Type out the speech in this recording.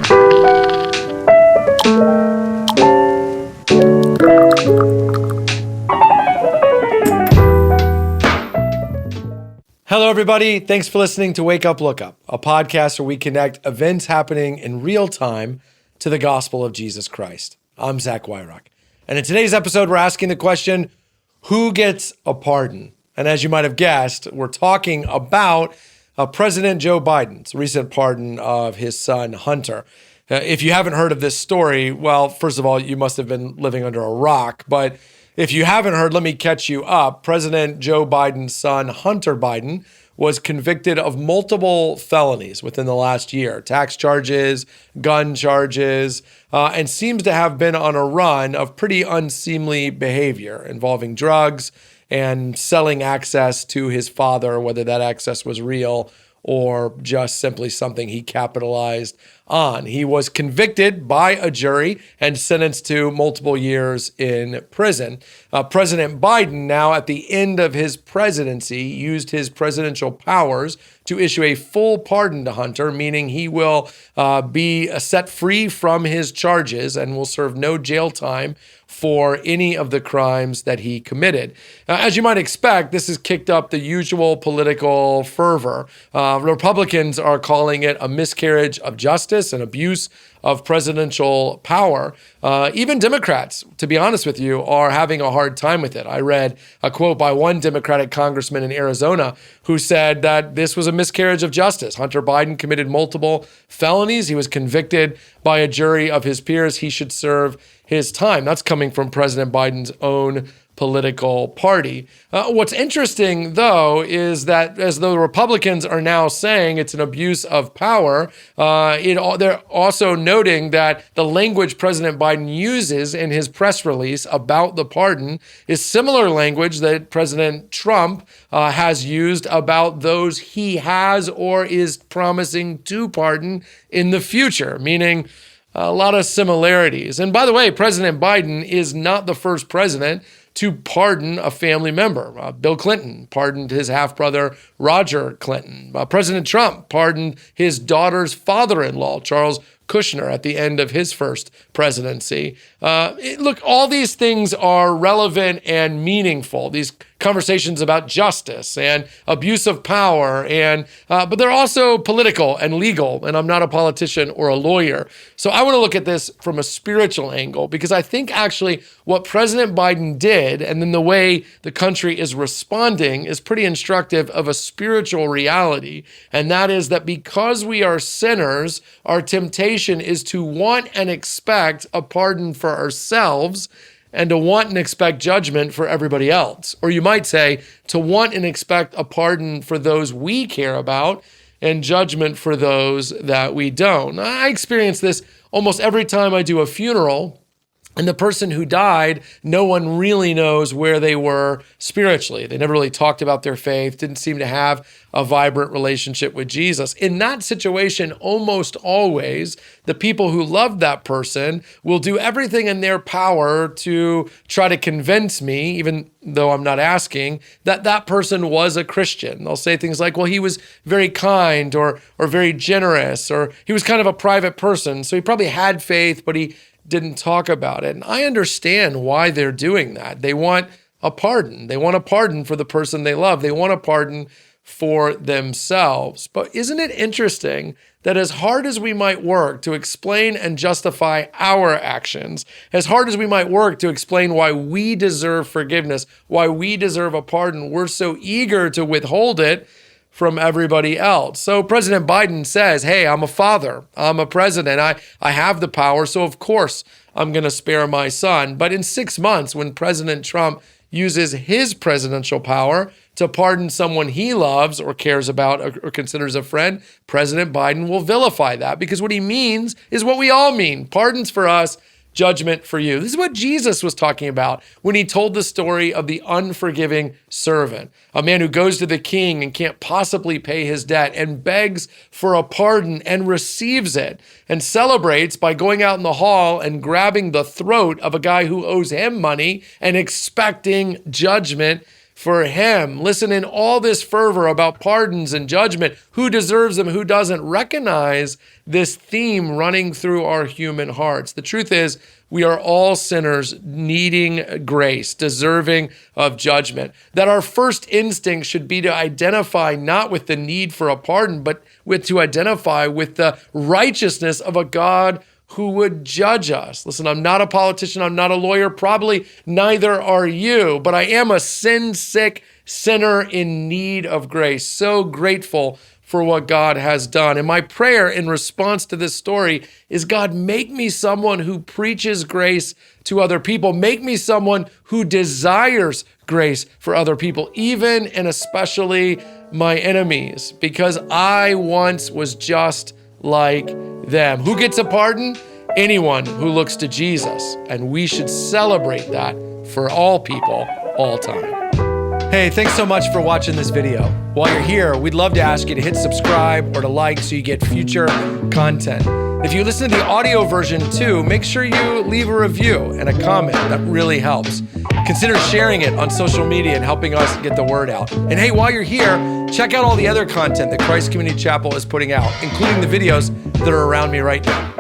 Hello, everybody. Thanks for listening to Wake Up, Look Up, a podcast where we connect events happening in real time to the gospel of Jesus Christ. I'm Zach Weihrauch. And in today's episode, we're asking the question, who gets a pardon? And as you might have guessed, we're talking about President Joe Biden's recent pardon of his son, Hunter. If you haven't heard of this story, well, first of all, you must have been living under a rock. But if you haven't heard, let me catch you up. President Joe Biden's son, Hunter Biden, was convicted of multiple felonies within the last year, tax charges, gun charges, and seems to have been on a run of pretty unseemly behavior involving drugs and selling access to his father, whether that access was real or just simply something he capitalized on. He was convicted by a jury and sentenced to multiple years in prison. President Biden, now at the end of his presidency, used his presidential powers to issue a full pardon to Hunter, meaning he will be set free from his charges and will serve no jail time for any of the crimes that he committed. As you might expect, this has kicked up the usual political fervor. Republicans are calling it a miscarriage of justice, an abuse of presidential power. Even Democrats, to be honest with you, are having a hard time with it. I read a quote by one Democratic congressman in Arizona who said that this was a miscarriage of justice. Hunter Biden committed multiple felonies. He was convicted by a jury of his peers. He should serve his time. That's coming from President Biden's own political party. What's interesting, though, is that as the Republicans are now saying it's an abuse of power, they're also noting that the language President Biden uses in his press release about the pardon is similar language that President Trump has used about those he has or is promising to pardon in the future, meaning a lot of similarities. And by the way, President Biden is not the first president to pardon a family member. Bill Clinton pardoned his half-brother, Roger Clinton. President Trump pardoned his daughter's father-in-law, Charles Kushner, at the end of his first presidency. Look, all these things are relevant and meaningful. These conversations about justice and abuse of power, but they're also political and legal, and I'm not a politician or a lawyer. So I want to look at this from a spiritual angle, because I think actually what President Biden did, and then the way the country is responding, is pretty instructive of a spiritual reality, and that is that because we are sinners, our temptation is to want and expect a pardon for ourselves and to want and expect judgment for everybody else. Or you might say, to want and expect a pardon for those we care about and judgment for those that we don't. I experience this almost every time I do a funeral, and the person who died, no one really knows where they were spiritually. They never really talked about their faith, didn't seem to have a vibrant relationship with Jesus. In that situation, almost always, the people who loved that person will do everything in their power to try to convince me, even though I'm not asking, that that person was a Christian. They'll say things like, well, he was very kind or very generous, or he was kind of a private person, so he probably had faith, but he didn't talk about it. And I understand why they're doing that. They want a pardon. They want a pardon for the person they love. They want a pardon for themselves. But isn't it interesting that as hard as we might work to explain and justify our actions, as hard as we might work to explain why we deserve forgiveness, why we deserve a pardon, we're so eager to withhold it from everybody else. So President Biden says, hey, I'm a father, I'm a president, I have the power, so of course I'm going to spare my son. But in 6 months, when President Trump uses his presidential power to pardon someone he loves or cares about or considers a friend, President Biden will vilify that, because what he means is what we all mean. Pardons for us, judgment for you. This is what Jesus was talking about when he told the story of the unforgiving servant, a man who goes to the king and can't possibly pay his debt and begs for a pardon and receives it and celebrates by going out in the hall and grabbing the throat of a guy who owes him money and expecting judgment for him. Listen, in all this fervor about pardons and judgment, who deserves them, who doesn't, recognize this theme running through our human hearts. The truth is, we are all sinners needing grace, deserving of judgment. That our first instinct should be to identify not with the need for a pardon, but to identify with the righteousness of a God who would judge us. Listen, I'm not a politician, I'm not a lawyer, probably neither are you, but I am a sin-sick sinner in need of grace. So grateful for what God has done. And my prayer in response to this story is, God, make me someone who preaches grace to other people. Make me someone who desires grace for other people, even and especially my enemies, because I once was just like them. Who gets a pardon? Anyone who looks to Jesus. And we should celebrate that for all people, all time. Hey, thanks so much for watching this video. While you're here, we'd love to ask you to hit subscribe or to like so you get future content. If you listen to the audio version too, make sure you leave a review and a comment. That really helps. Consider sharing it on social media and helping us get the word out. And hey, while you're here, check out all the other content that Christ Community Chapel is putting out, including the videos that are around me right now.